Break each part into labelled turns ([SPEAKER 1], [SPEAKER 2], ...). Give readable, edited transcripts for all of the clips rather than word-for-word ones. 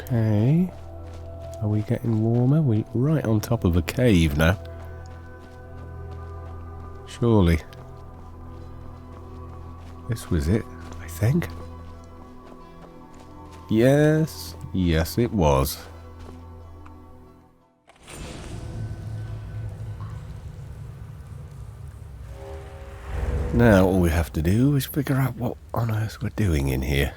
[SPEAKER 1] Okay. Are we getting warmer? We're right on top of a cave now. Surely. This was it, I think. Yes. Yes, it was. Now all we have to do is figure out what on earth we're doing in here.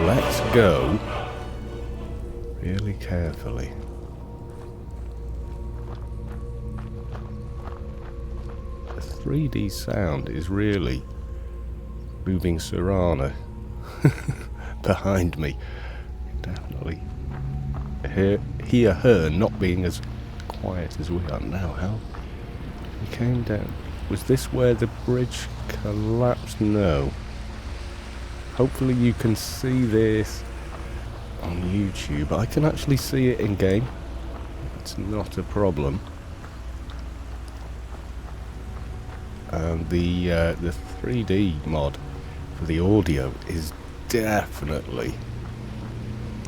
[SPEAKER 1] Let's go really carefully. The 3D sound is really moving Serana behind me. Definitely hear her not being as quiet as we are now. How we came down? Was this where the bridge collapsed? No. Hopefully you can see this on YouTube. I can actually see it in game. It's not a problem. And the 3D mod for the audio is definitely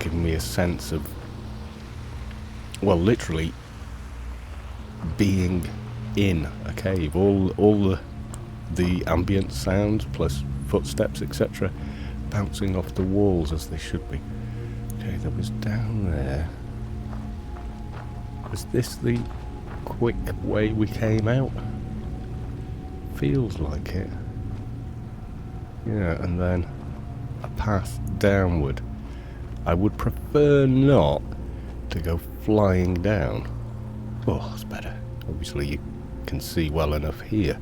[SPEAKER 1] giving me a sense of, well, literally being in a cave. All the ambient sounds plus footsteps, etc., bouncing off the walls as they should be. Okay, that was down there. Was this the quick way we came out? Feels like it. Yeah, and then a path downward. I would prefer not to go flying down. Oh, that's better. Obviously you can see well enough here.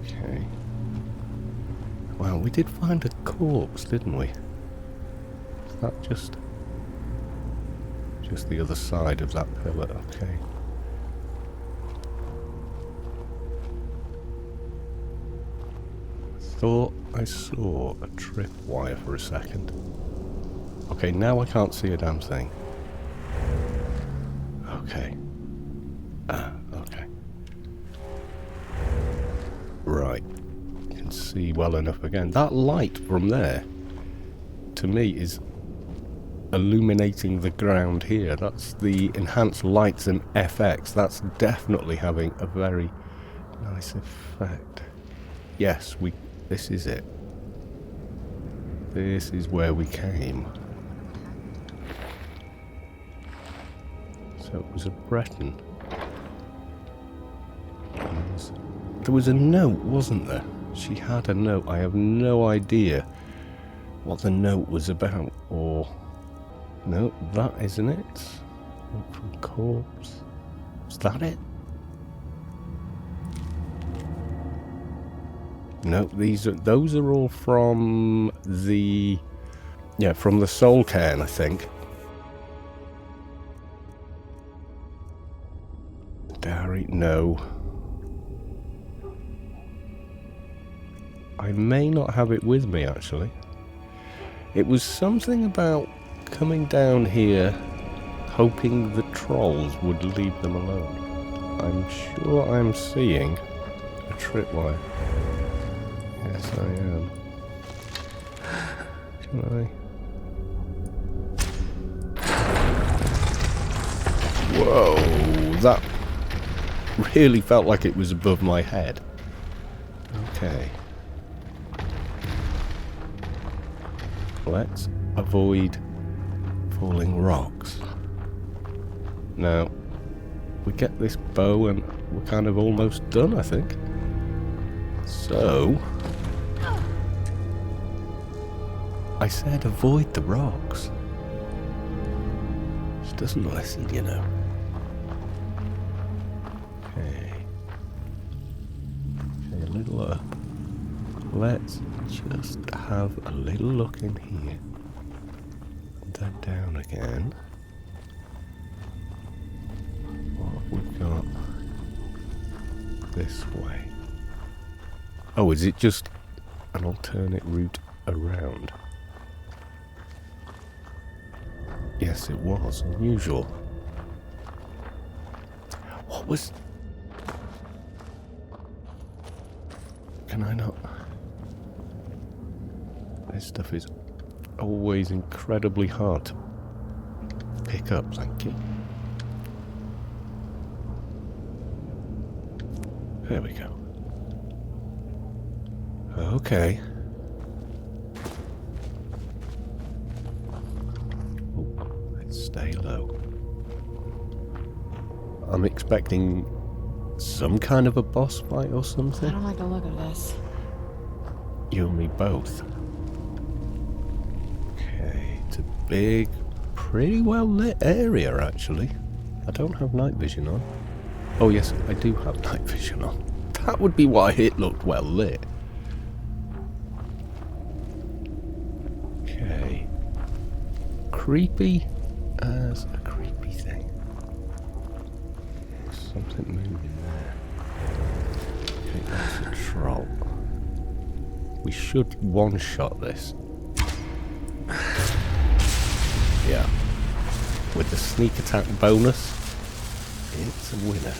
[SPEAKER 1] Okay. Well, we did find a corpse, didn't we? Is that just the other side of that pillar? Okay. Thought I saw a tripwire for a second. Okay, now I can't see a damn thing. Okay. Okay. Right. Can see well enough again. That light from there, to me, is illuminating the ground here. That's the enhanced lights and FX. That's definitely having a very nice effect. Yes, this is it. This is where we came. So it was a Breton. There was a note, wasn't there? She had a note. I have no idea what the note was about, or... No, that isn't it. Note from corpse. Is that it? No, those are all from the... Yeah, from the soul cairn, I think. Diary, no. I may not have it with me, actually. It was something about coming down here, hoping the trolls would leave them alone. I'm sure I'm seeing a tripwire. Yes, I am. Can I? Whoa, that really felt like it was above my head. Okay. Let's avoid falling rocks. Now, we get this bow and we're kind of almost done, I think. So... I said avoid the rocks. She doesn't listen, you know. Okay. Okay, a little up. Let's just have a little look in here. Then down again. What have we got this way? Oh, is it just an alternate route around? Yes, it was. Unusual. What was... can I not? This stuff is always incredibly hard to pick up, thank you. There we go. Okay. Oh, let's stay low. I'm expecting some kind of a boss fight or something.
[SPEAKER 2] I don't like the look of this.
[SPEAKER 1] You and me both. Okay, it's a big, pretty well lit area actually. I don't have night vision on. Oh yes, I do have night vision on. That would be why it looked well lit. Okay. Creepy as a creepy thing. There's something moving there. Okay, that's a troll. We should one-shot this. Yeah. With the sneak attack bonus, it's a winner.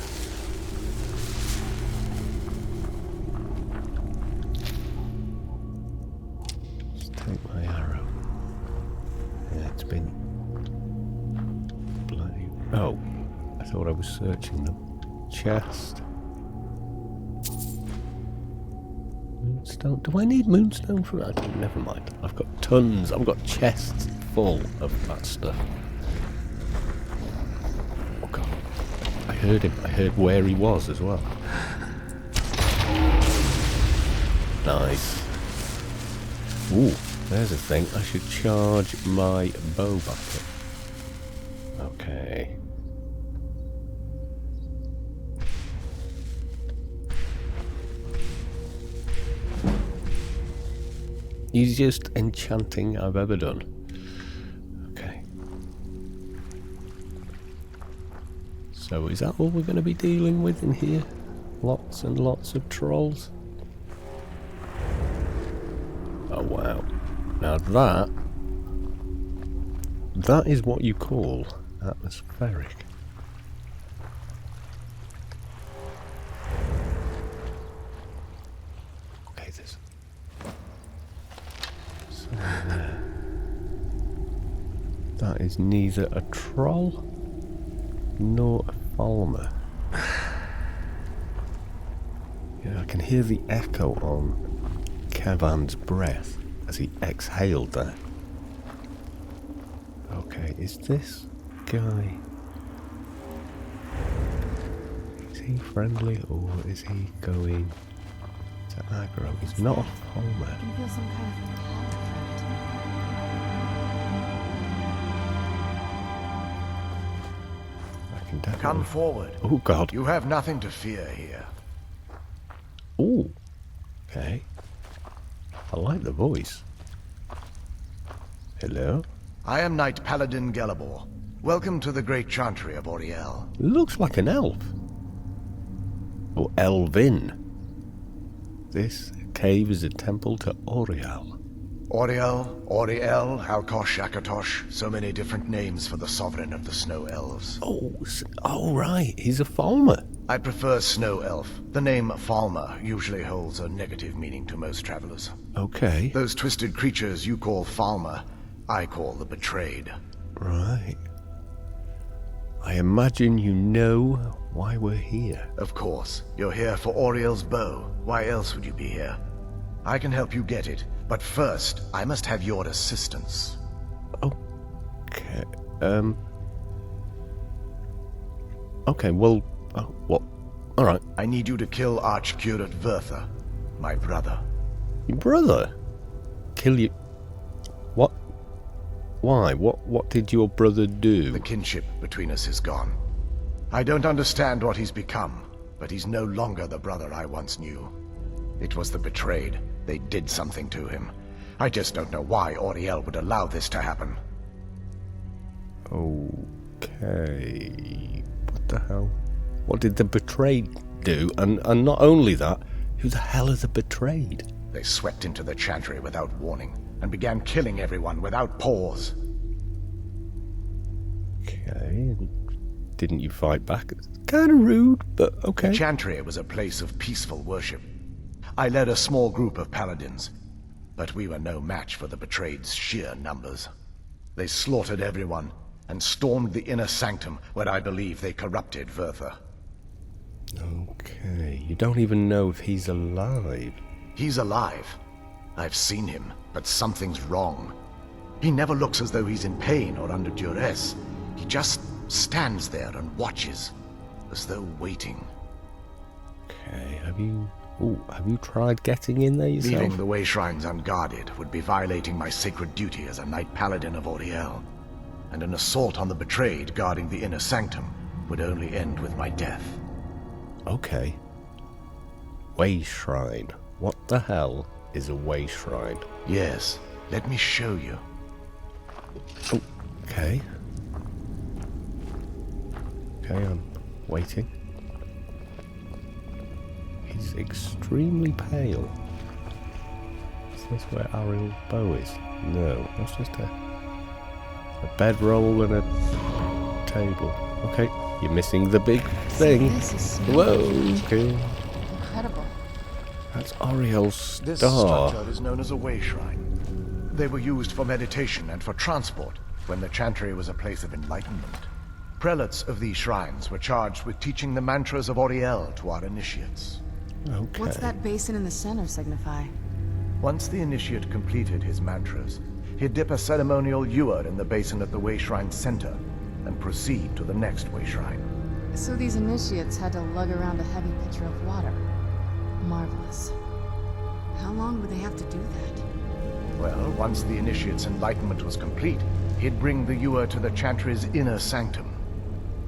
[SPEAKER 1] Let's take my arrow. Yeah, it's been bloody... Oh, I thought I was searching the chest. Moonstone. Do I need moonstone for that? Never mind. I've got tons. I've got chests full of that stuff. Oh god. I heard him. I heard where he was as well. Nice. Ooh, there's a thing. I should charge my bow bucket. Okay. Easiest enchanting I've ever done. Okay. So is that all we're going to be dealing with in here? Lots and lots of trolls? Oh wow. Now that is what you call atmospheric. Okay, there's something there. That is neither a troll nor a Falmer. Yeah, I can hear the echo on Kevan's breath as he exhaled there. Okay, is this guy... is he friendly or is he going to aggro? He's not a Falmer.
[SPEAKER 2] I can feel some kind of metallic
[SPEAKER 1] I can definitely...
[SPEAKER 3] Come forward.
[SPEAKER 1] Oh god.
[SPEAKER 3] You have nothing to fear here.
[SPEAKER 1] Oh, okay. I like the voice. Hello?
[SPEAKER 3] I am Knight Paladin Gelabor. Welcome to the Great Chantry of Auriel.
[SPEAKER 1] Looks like an elf. Or elven. This cave is a temple to Auriel.
[SPEAKER 3] Auriel, Auriel, Alkosh, Akatosh, so many different names for the sovereign of the Snow Elves.
[SPEAKER 1] Oh right, he's a Falmer.
[SPEAKER 3] I prefer Snow Elf. The name Falmer usually holds a negative meaning to most travelers.
[SPEAKER 1] Okay.
[SPEAKER 3] Those twisted creatures you call Falmer, I call the Betrayed.
[SPEAKER 1] Right. I imagine you know why we're here.
[SPEAKER 3] Of course. You're here for Auriel's bow. Why else would you be here? I can help you get it, but first, I must have your assistance.
[SPEAKER 1] Okay. Okay, well... Oh, what? Alright.
[SPEAKER 3] I need you to kill Archcurate Vertha, my brother.
[SPEAKER 1] Your brother? Kill you... What? Why? What did your brother do?
[SPEAKER 3] The kinship between us is gone. I don't understand what he's become, but he's no longer the brother I once knew. It was the Betrayed. They did something to him. I just don't know why Auriel would allow this to happen.
[SPEAKER 1] Okay... What the hell? What did the Betrayed do? And not only that, who the hell are the Betrayed?
[SPEAKER 3] They swept into the Chantry without warning, and began killing everyone without pause.
[SPEAKER 1] Okay, didn't you fight back? It's kind of rude, but okay.
[SPEAKER 3] The Chantry was a place of peaceful worship. I led a small group of paladins, but we were no match for the Betrayed's sheer numbers. They slaughtered everyone and stormed the inner sanctum where I believe they corrupted Vertha.
[SPEAKER 1] Okay, you don't even know if he's alive.
[SPEAKER 3] He's alive. I've seen him, but something's wrong. He never looks as though he's in pain or under duress. He just stands there and watches, as though waiting.
[SPEAKER 1] Okay, have you tried getting in there yourself?
[SPEAKER 3] Leaving the Way Shrines unguarded would be violating my sacred duty as a Knight Paladin of Auriel. And an assault on the Betrayed guarding the inner sanctum would only end with my death.
[SPEAKER 1] Okay. Way Shrine. What the hell is a Way Shrine?
[SPEAKER 3] Yes, let me show you.
[SPEAKER 1] Oh, okay. Okay, I'm waiting. He's extremely pale. Is this where Ariel's bow is? No, that's just a bedroll and a table. Okay, you're missing the big thing.
[SPEAKER 2] This is
[SPEAKER 1] Whoa, okay.
[SPEAKER 2] incredible.
[SPEAKER 1] That's Ariel's
[SPEAKER 3] This
[SPEAKER 1] star.
[SPEAKER 3] structure is known as a Way Shrine. They were used for meditation and for transport when the Chantry was a place of enlightenment. Prelates of these shrines were charged with teaching the mantras of Auriel to our initiates.
[SPEAKER 1] Okay.
[SPEAKER 2] What's that basin in the center signify?
[SPEAKER 3] Once the initiate completed his mantras, he'd dip a ceremonial ewer in the basin at the Way Shrine center and proceed to the next Way Shrine.
[SPEAKER 2] So these initiates had to lug around a heavy pitcher of water. Marvelous. How long would they have to do that?
[SPEAKER 3] Well, once the initiate's enlightenment was complete, he'd bring the ewer to the Chantry's inner sanctum.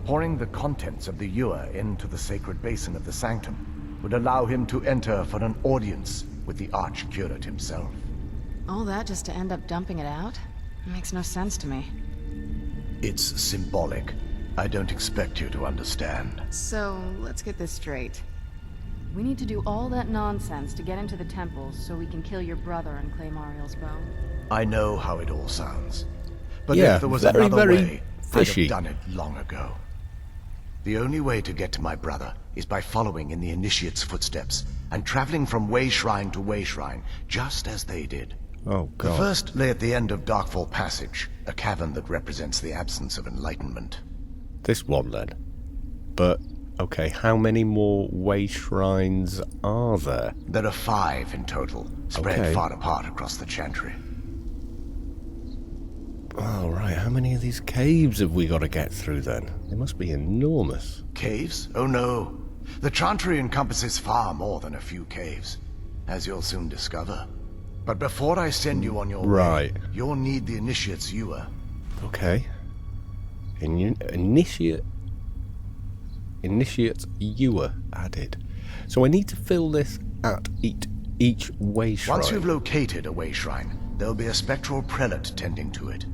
[SPEAKER 3] Pouring the contents of the ewer into the sacred basin of the sanctum would allow him to enter for an audience with the Archcurate himself.
[SPEAKER 2] All that just to end up dumping it out? It makes no sense to me.
[SPEAKER 3] It's symbolic. I don't expect you to understand.
[SPEAKER 2] So, let's get this straight. We need to do all that nonsense to get into the temples so we can kill your brother and claim Ariel's bow.
[SPEAKER 3] I know how it all sounds. But
[SPEAKER 1] Yeah,
[SPEAKER 3] if there was
[SPEAKER 1] very,
[SPEAKER 3] another
[SPEAKER 1] very
[SPEAKER 3] way,
[SPEAKER 1] fishy.
[SPEAKER 3] I'd have done it long ago. The only way to get to my brother is by following in the Initiate's footsteps and traveling from Way Shrine to Way Shrine, just as they did.
[SPEAKER 1] Oh,
[SPEAKER 3] The
[SPEAKER 1] God.
[SPEAKER 3] first lay at the end of Darkfall Passage, a cavern that represents the absence of enlightenment.
[SPEAKER 1] This one, then. But, okay, how many more Way Shrines are there?
[SPEAKER 3] There are 5 in total, spread
[SPEAKER 1] Okay.
[SPEAKER 3] far apart across the Chantry.
[SPEAKER 1] Oh, right, how many of these caves have we got to get through, then? They must be enormous.
[SPEAKER 3] Caves? Oh no. The Chantry encompasses far more than a few caves, as you'll soon discover. But before I send you on your
[SPEAKER 1] Right.
[SPEAKER 3] way, you'll need the Initiate's ewer.
[SPEAKER 1] Okay. Initiate ewer added. So I need to fill this at each Way Shrine.
[SPEAKER 3] Once you've located a Way Shrine, there'll be a spectral prelate tending to it.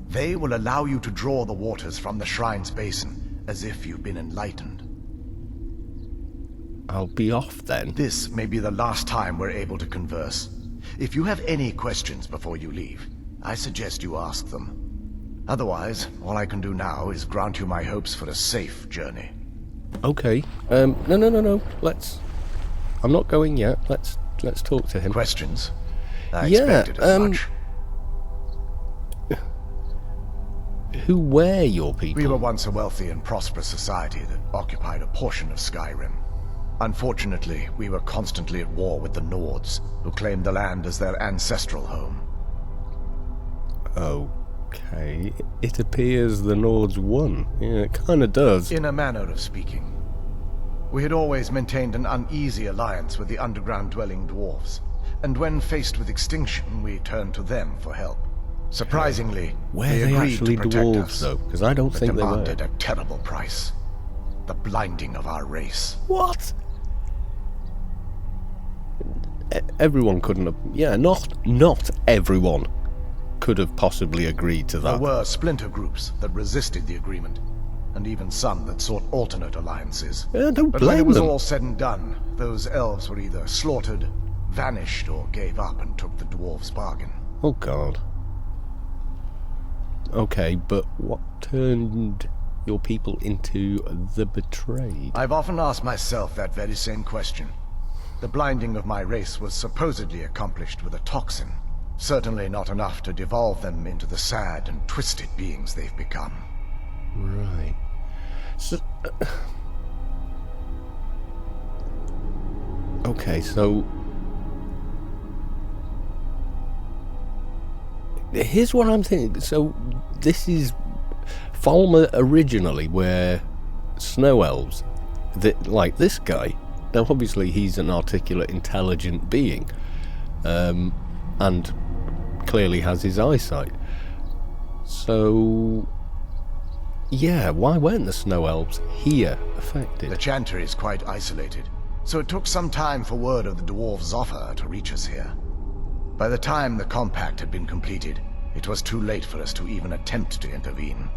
[SPEAKER 3] They will allow you to draw the waters from the shrine's basin, as if you've been enlightened.
[SPEAKER 1] I'll be off then.
[SPEAKER 3] This may be the last time we're able to converse. If you have any questions before you leave, I suggest you ask them. Otherwise, all I can do now is grant you my hopes for a safe journey.
[SPEAKER 1] Okay. No. I'm not going yet. Let's talk to him.
[SPEAKER 3] Questions? I
[SPEAKER 1] Yeah,
[SPEAKER 3] expected as much.
[SPEAKER 1] Who were your people?
[SPEAKER 3] We were once a wealthy and prosperous society that occupied a portion of Skyrim. Unfortunately, we were constantly at war with the Nords, who claimed the land as their ancestral home.
[SPEAKER 1] Okay. It appears the Nords won. Yeah, it kind of does.
[SPEAKER 3] In a manner of speaking. We had always maintained an uneasy alliance with the underground-dwelling dwarves, and when faced with extinction, we turned to them for help. Surprisingly,
[SPEAKER 1] Were
[SPEAKER 3] they
[SPEAKER 1] they
[SPEAKER 3] agreed
[SPEAKER 1] actually
[SPEAKER 3] to protect
[SPEAKER 1] dwarves,
[SPEAKER 3] us,
[SPEAKER 1] though? Because I don't
[SPEAKER 3] but
[SPEAKER 1] think they were.
[SPEAKER 3] demanded a terrible price. The blinding of our race.
[SPEAKER 1] What? Everyone couldn't have... Yeah, not everyone could have possibly agreed to
[SPEAKER 3] There
[SPEAKER 1] that.
[SPEAKER 3] were splinter groups that resisted the agreement, and even some that sought alternate alliances.
[SPEAKER 1] Yeah, don't
[SPEAKER 3] But when it
[SPEAKER 1] blame
[SPEAKER 3] was
[SPEAKER 1] them.
[SPEAKER 3] all said and done, those elves were either slaughtered, vanished, or gave up and took the dwarves' bargain.
[SPEAKER 1] Oh, God. Okay, but what turned your people into the Betrayed?
[SPEAKER 3] I've often asked myself that very same question. The blinding of my race was supposedly accomplished with a toxin. Certainly not enough to devolve them into the sad and twisted beings they've become.
[SPEAKER 1] Right. So... okay, so... here's what I'm thinking. So, this is Falmer originally, where snow elves, like this guy, now obviously he's an articulate, intelligent being, and clearly has his eyesight. So, yeah, why weren't the snow elves here affected?
[SPEAKER 3] The Chantry is quite isolated, so it took some time for word of the dwarves' offer to reach us here. By the time the compact had been completed, it was too late for us to even attempt to intervene.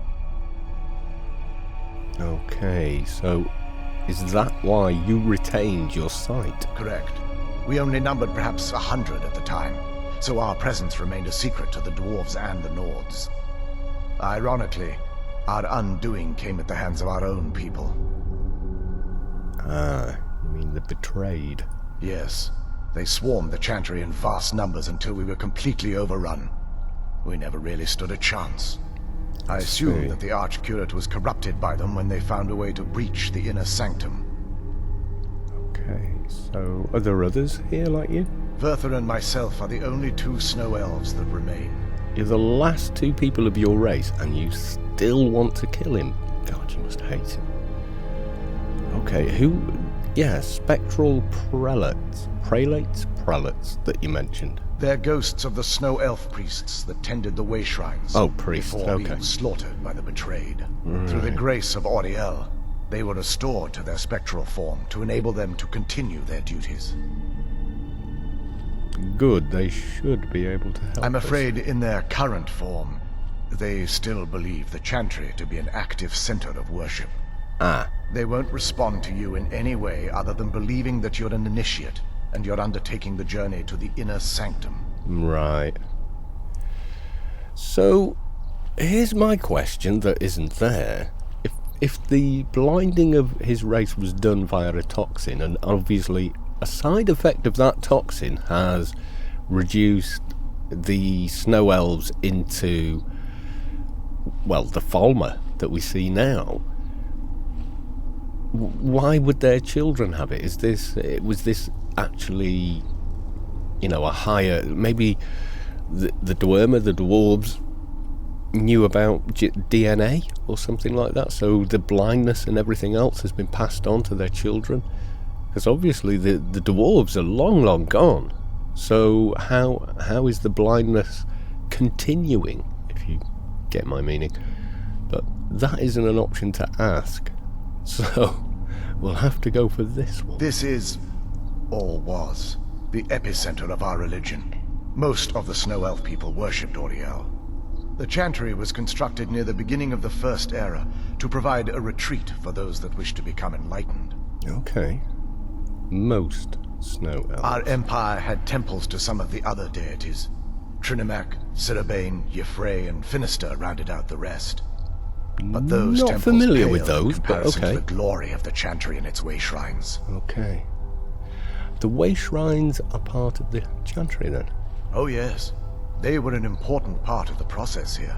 [SPEAKER 1] Okay, so is that why you retained your sight?
[SPEAKER 3] Correct. We only numbered perhaps 100 at the time, so our presence remained a secret to the dwarves and the Nords. Ironically, our undoing came at the hands of our own people.
[SPEAKER 1] Ah, you mean the betrayed?
[SPEAKER 3] Yes. They swarmed the Chantry in vast numbers until we were completely overrun. We never really stood a chance. I assume that the Archcurate was corrupted by them when they found a way to breach the inner sanctum.
[SPEAKER 1] Okay, so are there others here like you?
[SPEAKER 3] Verther and myself are the only two snow elves that remain.
[SPEAKER 1] You're the last two people of your race, and you still want to kill him? God, you must hate him. Okay, who... yeah, spectral prelates that you mentioned.
[SPEAKER 3] They're ghosts of the snow elf priests that tended the way shrines.
[SPEAKER 1] Oh, priests,
[SPEAKER 3] before
[SPEAKER 1] okay.
[SPEAKER 3] being slaughtered by the betrayed.
[SPEAKER 1] Right.
[SPEAKER 3] Through the grace of Auriel, they were restored to their spectral form to enable them to continue their duties.
[SPEAKER 1] Good, they should be able to help
[SPEAKER 3] I'm
[SPEAKER 1] us.
[SPEAKER 3] afraid in their current form, they still believe the Chantry to be an active center of worship.
[SPEAKER 1] Ah,
[SPEAKER 3] They won't respond to you in any way other than believing that you're an initiate and you're undertaking the journey to the inner sanctum.
[SPEAKER 1] right. So, here's my question that isn't there. If the blinding of his race was done via a toxin, and obviously a side effect of that toxin has reduced the snow elves into, well, the Falmer that we see now, why would their children have it? Was this actually, you know, a higher... maybe the dwarves knew about DNA or something like that, so the blindness and everything else has been passed on to their children? Because obviously the dwarves are long gone, so how is the blindness continuing, if you get my meaning? But that isn't an option to ask, so we'll have to go for this one.
[SPEAKER 3] This is, or was, the epicenter of our religion. Most of the Snow Elf people worshipped Auriel. The Chantry was constructed near the beginning of the First Era to provide a retreat for those that wish to become enlightened.
[SPEAKER 1] Okay. Most snow elves.
[SPEAKER 3] Our empire had temples to some of the other deities. Trinimac, Ciribane, Yffrey, and Finister rounded out the rest. But those
[SPEAKER 1] Not
[SPEAKER 3] temples
[SPEAKER 1] familiar with
[SPEAKER 3] paled in
[SPEAKER 1] those, but
[SPEAKER 3] comparison
[SPEAKER 1] okay.
[SPEAKER 3] to the glory of the Chantry and its way shrines.
[SPEAKER 1] Okay. The way shrines are part of the Chantry then?
[SPEAKER 3] Oh yes, they were an important part of the process here.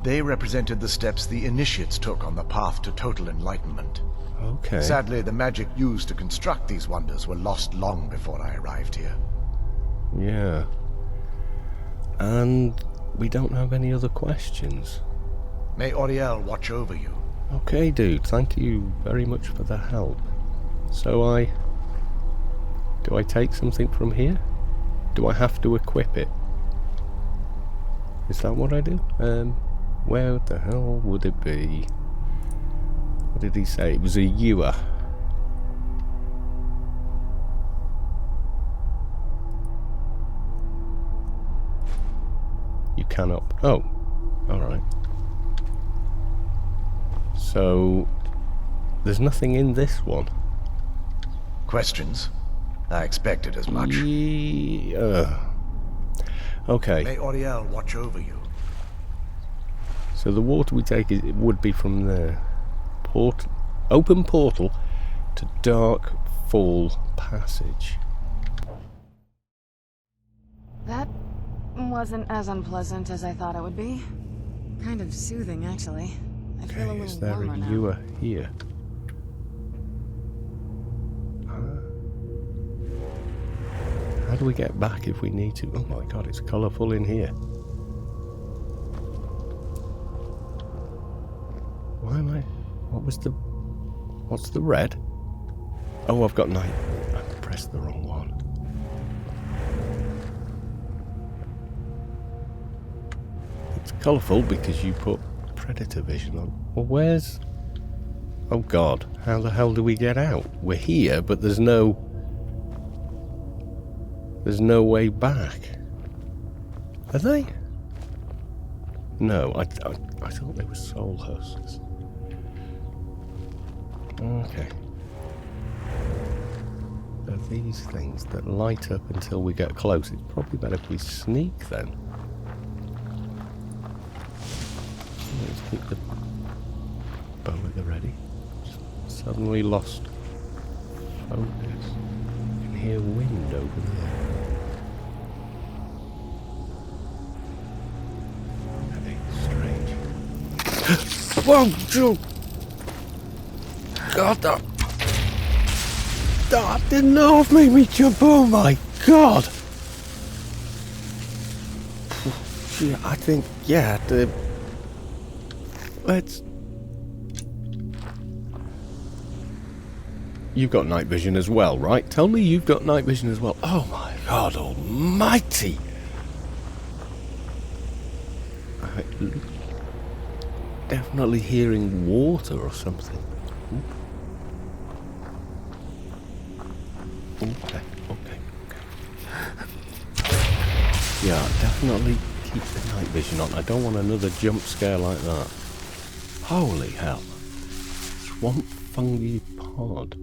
[SPEAKER 3] They represented the steps the initiates took on the path to total enlightenment.
[SPEAKER 1] Okay.
[SPEAKER 3] Sadly, the magic used to construct these wonders were lost long before I arrived here.
[SPEAKER 1] Yeah. And we don't have any other questions.
[SPEAKER 3] May Auriel watch over you.
[SPEAKER 1] Okay, dude, thank you very much for the help. So do I take something from here? Do I have to equip it? Is that what I do? Where the hell would it be? What did he say? It was a ewer. You cannot... oh, alright. So, there's nothing in this one.
[SPEAKER 3] Questions? I expected as much.
[SPEAKER 1] Okay.
[SPEAKER 3] May Auriel watch over you.
[SPEAKER 1] So the water we take would be from there. Open portal to dark full passage.
[SPEAKER 2] That wasn't as unpleasant as I thought it would be. Kind of soothing, actually. I feel a
[SPEAKER 1] Okay, is
[SPEAKER 2] little
[SPEAKER 1] there
[SPEAKER 2] warmer
[SPEAKER 1] a
[SPEAKER 2] now.
[SPEAKER 1] ewer here? How do we get back if we need to? Oh my god, it's colourful in here. Why am I... What's the red? Oh, I've got night. I pressed the wrong one. It's colourful because you put predator vision on. Well, where's... Oh god, how the hell do we get out? We're here, but there's no way back. Are they? No, I thought they were soul husks. Okay. Are these things that light up until we get close? It's probably better if we sneak then. Let's keep the bow at the ready. Suddenly lost focus. I can hear wind over there. Whoa, Joe! God, that didn't know have made me jump. Oh my god! Gee, I think, yeah, let's... You've got night vision as well, right? Tell me you've got night vision as well. Oh my god almighty! Definitely hearing water or something. Okay. Yeah, definitely keep the night vision on. I don't want another jump scare like that. Holy hell. Swamp fungi pod.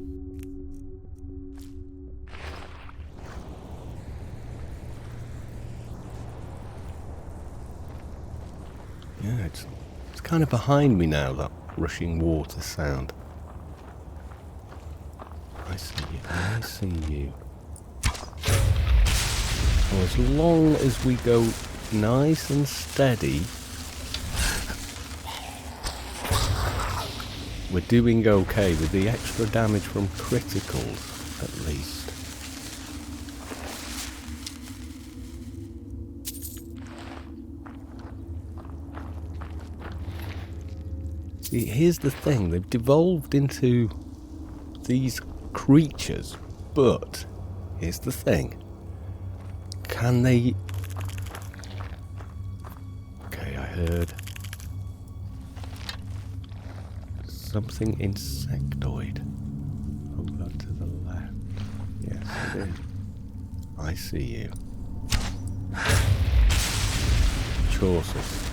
[SPEAKER 1] Yeah, it's kind of behind me now, that rushing water sound. I see you. Well, as long as we go nice and steady, we're doing okay with the extra damage from criticals, at least. See, here's the thing, they've devolved into these creatures, but here's the thing. Can they... Okay, I heard something insectoid over to the left. Yes, it is. I see you. Chorus.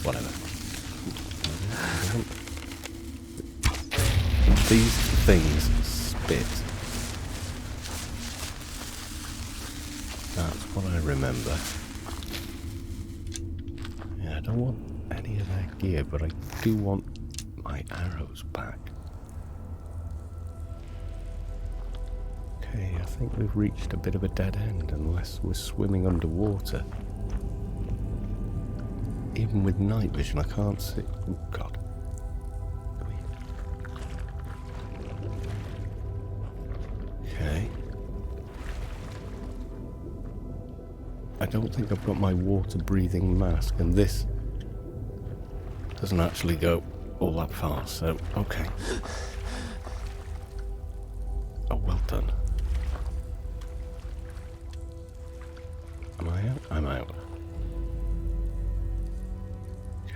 [SPEAKER 1] Whatever. These things spit. That's what I remember. Yeah, I don't want any of their gear, but I do want my arrows back. Okay, I think we've reached a bit of a dead end unless we're swimming underwater. Even with night vision, I can't see. Oh god. Okay. I don't think I've got my water breathing mask, and this doesn't actually go all that far, so okay. Oh, well done. Am I out? I'm out.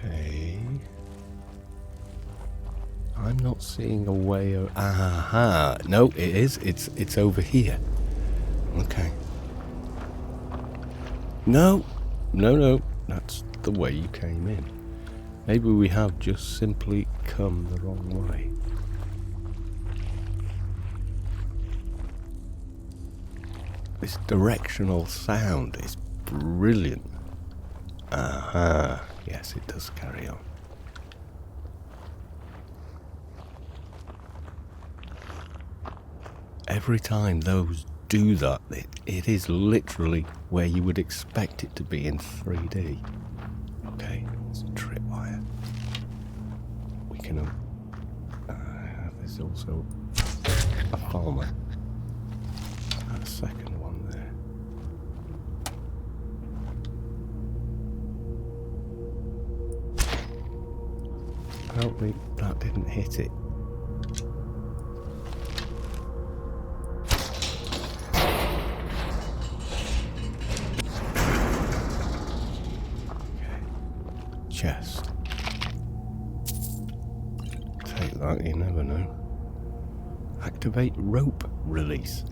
[SPEAKER 1] Okay. I'm not seeing a way of... Aha! No, it is. It's over here. Okay. No! No. That's the way you came in. Maybe we have just simply come the wrong way. This directional sound is brilliant. Aha! Yes, it does carry on. every time those do that, it is literally where you would expect it to be in 3D. Okay, it's a tripwire. We can there's also a farmer. And a second one there. Apparently that didn't hit it. Chest. Take that, you never know. Activate rope release.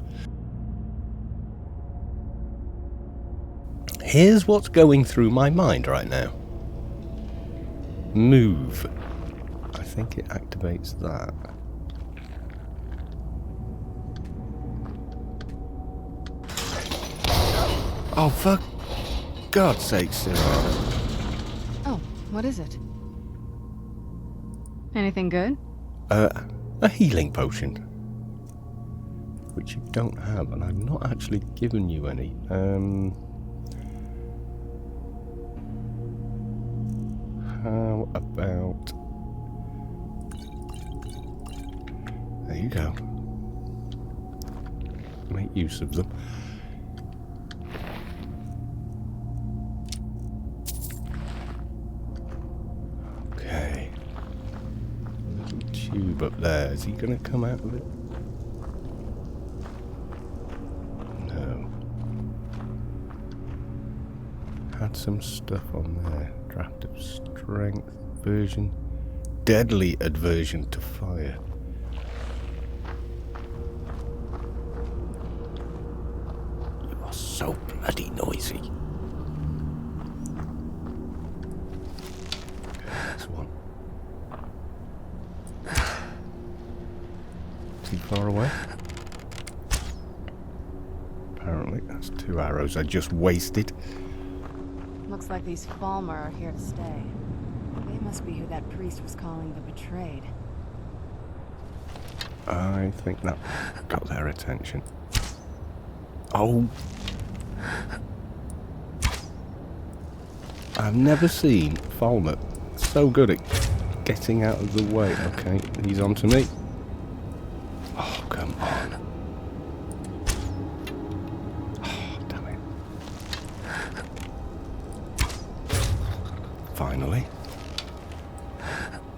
[SPEAKER 1] Here's what's going through my mind right now. Move. I think it activates that. Oh, for God's sake, Sarah.
[SPEAKER 2] Oh, what is it? Anything good?
[SPEAKER 1] A healing potion. Which you don't have, and I've not actually given you any. How about... There you go. Make use of them. Okay. Little tube up there. Is he going to come out of it? No. Had some stuff on there. Draft of strength, aversion, deadly aversion to fire. You are so bloody noisy. There's one. Too far away? Apparently, that's 2 arrows I just wasted.
[SPEAKER 2] Looks like these Falmer are here to stay. They must be who that priest was calling the betrayed.
[SPEAKER 1] I think that got their attention. Oh! I've never seen Falmer so good at getting out of the way. Okay, he's on to me. Oh, come on. Oh, damn it. Finally.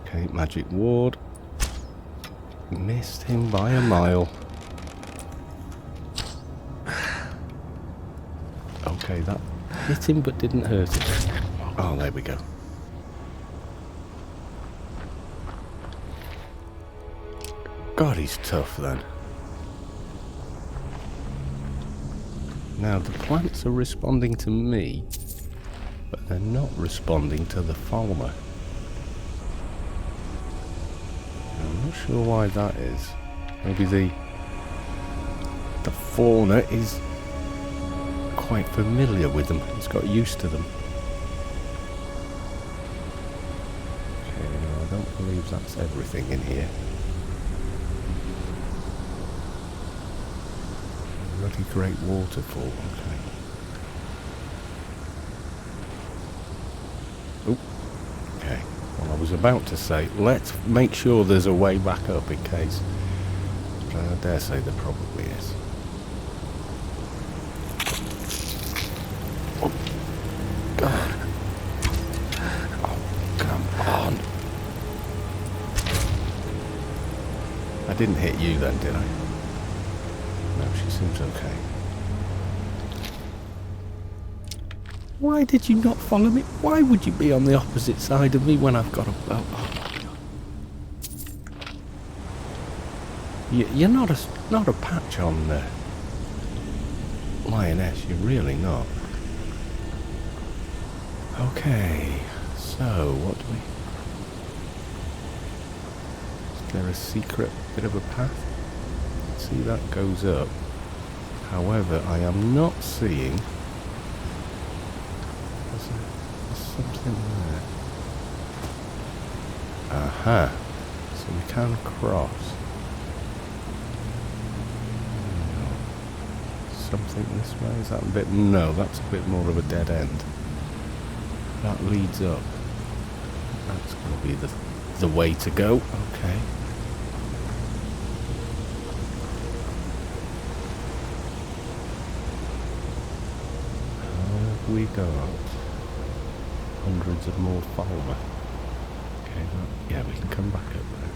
[SPEAKER 1] Okay, magic ward. Missed him by a mile. Okay, that hit him but didn't hurt him. Oh, there we go. God, he's tough then. Now, the plants are responding to me, but they're not responding to the farmer. I'm not sure why that is. Maybe the fauna is quite familiar with them. It's got used to them. Okay, no, I don't believe that's everything in here. Bloody great waterfall, okay. Oh, okay. Well, I was about to say, let's make sure there's a way back up in case. But I dare say there probably is. Oh, God. Oh, come on. I didn't hit you then, did I? No, she seems okay. Why did you not follow me? Why would you be on the opposite side of me when I've got a... Oh, my God. You're not a patch on Lioness, you're really not. Okay, so what do we... Is there a secret bit of a path? See, that goes up. However, I am not seeing... There's something there. Aha. So we can cross. something this way? Is that a bit... No, that's a bit more of a dead end. That leads up. That's going to be the way to go. Okay. We got hundreds of more Falmer. Okay, yeah, we can come back up there.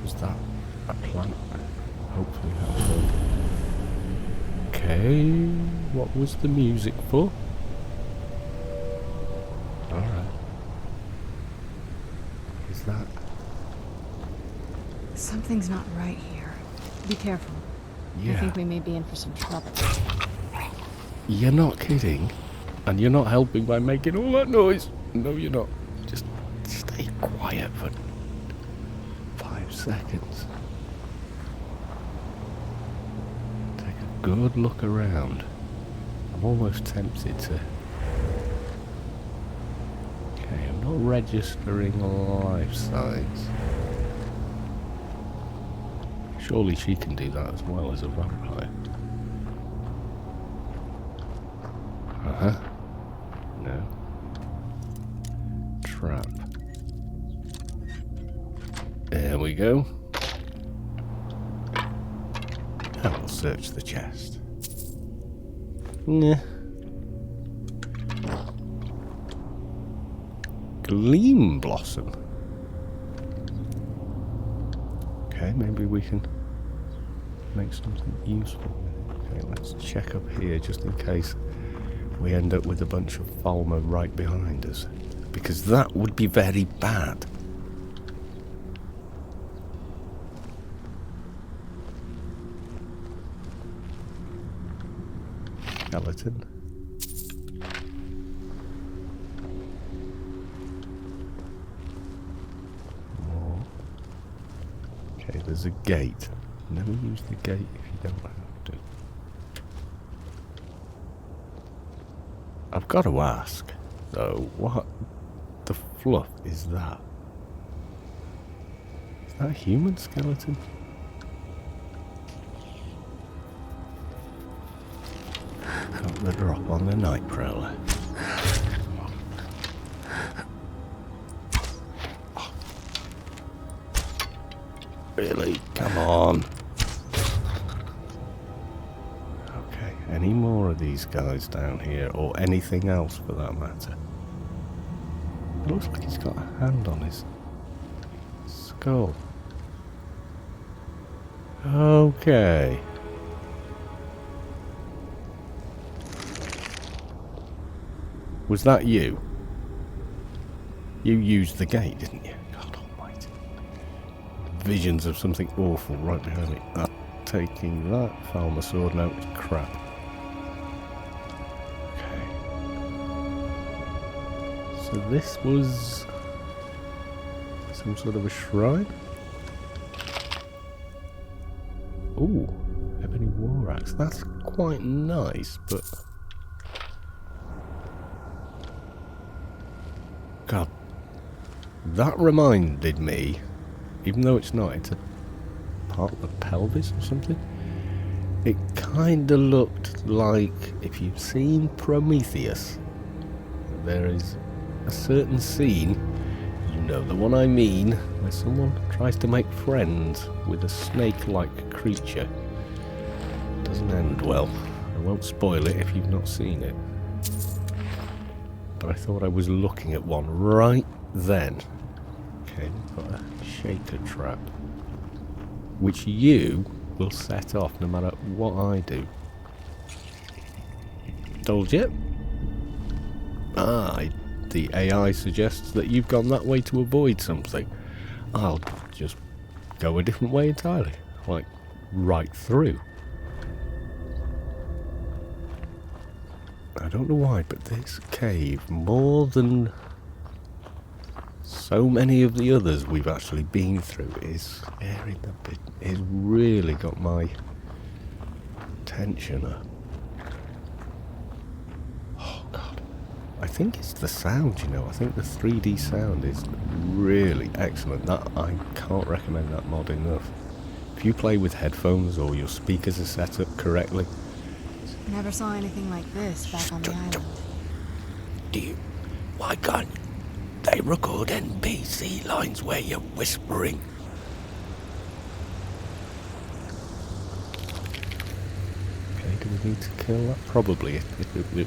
[SPEAKER 1] Was that a plant? Hopefully that was. Okay, what was the music for? Alright. Is that...
[SPEAKER 2] Something's not right here. Be careful.
[SPEAKER 1] Yeah.
[SPEAKER 2] I think we may be in for some trouble.
[SPEAKER 1] You're not kidding. And you're not helping by making all that noise. No, you're not. Just stay quiet for 5 seconds. Take a good look around. I'm almost tempted to... Okay, I'm not registering life signs. Surely she can do that as well as a vampire. Uh-huh. No. Trap. There we go. And we'll search the chest. Nah. Gleam blossom. Okay, maybe we can make something useful. Okay, let's check up here just in case we end up with a bunch of Falmer right behind us. Because that would be very bad. Skeleton. More. Okay, there's a gate. Never use the gate if you don't have to. I've got to ask, though, what the fluff is that? Is that a human skeleton? Got the drop on the night prowler. Oh. Really? Come on. Okay, any more of these guys down here, or anything else for that matter? It looks like he's got a hand on his skull. Okay. Was that you? You used the gate, didn't you? God almighty. Visions of something awful right behind me. Taking that Falmer sword now is crap. Okay. So this was some sort of a shrine? Ooh, ebony war axe. That's quite nice, but... God, that reminded me, even though it's not, it's a part of the pelvis or something. It kinda looked like, if you've seen Prometheus, there is a certain scene, you know the one I mean, where someone tries to make friends with a snake-like creature. It doesn't end well. I won't spoil it if you've not seen it. But I thought I was looking at one right then. Okay, we've got a shaker trap, which you will set off no matter what I do. Told you? The AI suggests that you've gone that way to avoid something. I'll just go a different way entirely. Like, right through. I don't know why, but this cave, more than so many of the others we've actually been through, is scaring the bit. It's really got my attention up. Oh God. I think it's the sound, you know. I think the 3D sound is really excellent. That I can't recommend that mod enough. If you play with headphones or your speakers are set up correctly.
[SPEAKER 2] Never saw anything like this back on the island.
[SPEAKER 1] Why can't they record NPC lines where you're whispering? Okay, do we need to kill that? Probably, it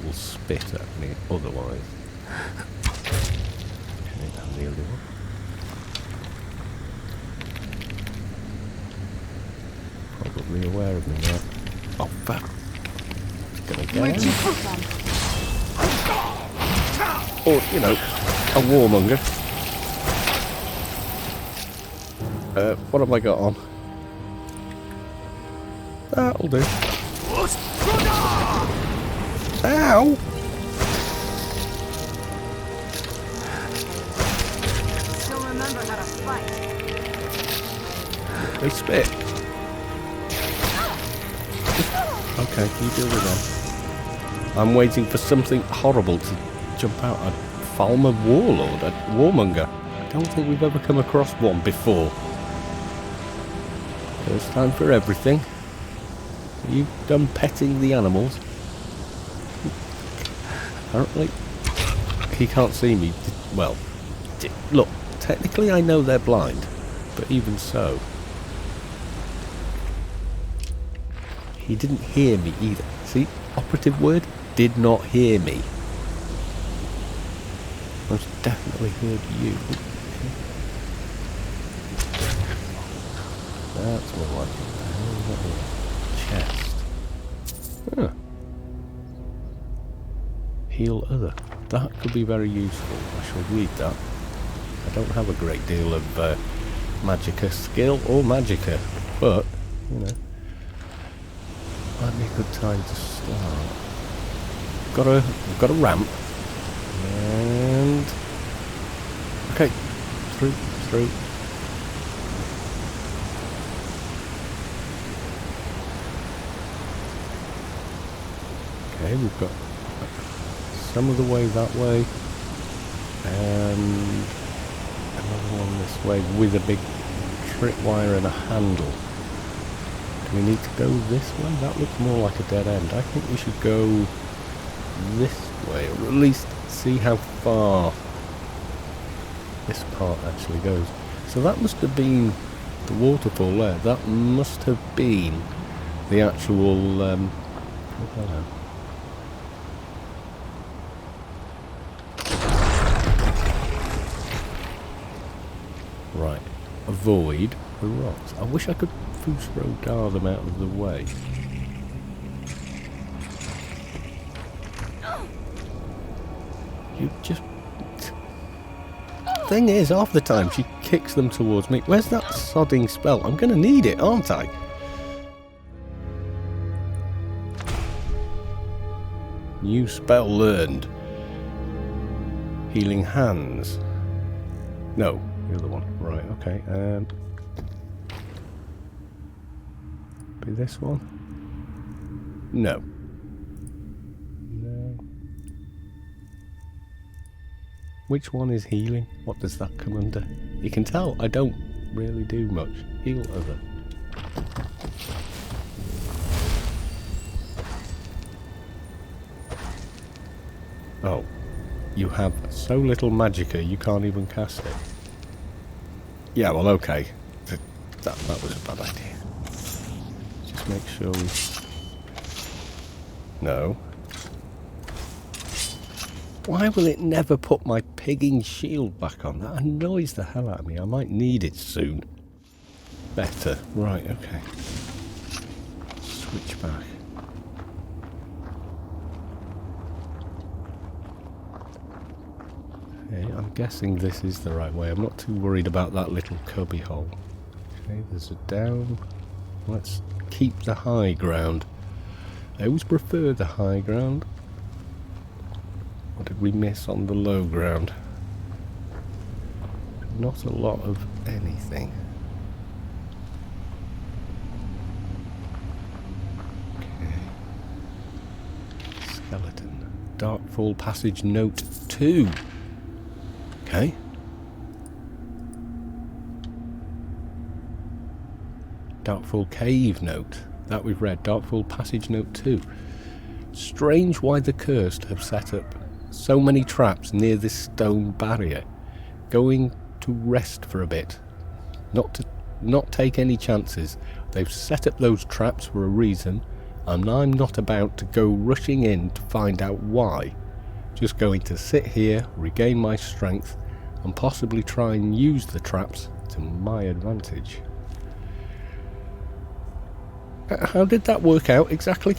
[SPEAKER 1] will spit at me otherwise. Okay, and the other one. Probably aware of me now. Oh fuck! It's gonna get
[SPEAKER 2] Where'd
[SPEAKER 1] out.
[SPEAKER 2] you put them?
[SPEAKER 1] Or, you know, a warmonger. What have I got on? That'll do. Ow!
[SPEAKER 2] Still remember how to fight.
[SPEAKER 1] They spit. Okay, you deal with them. I'm waiting for something horrible to jump out. A Falmer warlord, a warmonger. I don't think we've ever come across one before. First time for everything. Are you done petting the animals? Apparently, he can't see me. Well, look, technically I know they're blind, but even so. He didn't hear me either. See, operative word, did not hear me. Most definitely heard you. That's more like it. Chest. Huh. Heal other. That could be very useful. I shall read that. I don't have a great deal of magicka skill or magicka, but, you know, might be a good time to start. We've got a ramp. And okay, through. Okay, we've got some of the way that way, and another one this way with a big tripwire and a handle. Do we need to go this way? That looks more like a dead end. I think we should go this way, or at least see how far this part actually goes. So that must have been the waterfall there. That must have been the actual I don't know. Right, avoid the rocks. I wish I could Fusro-dar them out of the way. You just... Thing is, half the time she kicks them towards me. Where's that sodding spell? I'm gonna need it, aren't I? New spell learned. Healing hands. No, the other one. Right, okay. Be this one? No. No. Which one is healing? What does that come under? You can tell I don't really do much. Heal other. Oh. You have so little magicka you can't even cast it. Yeah, well, okay. That was a bad idea. Just make sure we... No. Why will it never put my pigging shield back on? That annoys the hell out of me. I might need it soon. Better. Right, okay. Switch back. Okay, I'm guessing this is the right way. I'm not too worried about that little cubby hole. Okay, there's a down. Let's keep the high ground. I always prefer the high ground. What did we miss on the low ground? Not a lot of anything. Okay. Skeleton. Darkfall Passage Note 2. Okay. Darkfall Cave note. That we've read. Darkfall Passage note 2. Strange why the Cursed have set up so many traps near this stone barrier. Going to rest for a bit. Not take any chances. They've set up those traps for a reason, and I'm not about to go rushing in to find out why. Just going to sit here, regain my strength, and possibly try and use the traps to my advantage. How did that work out exactly?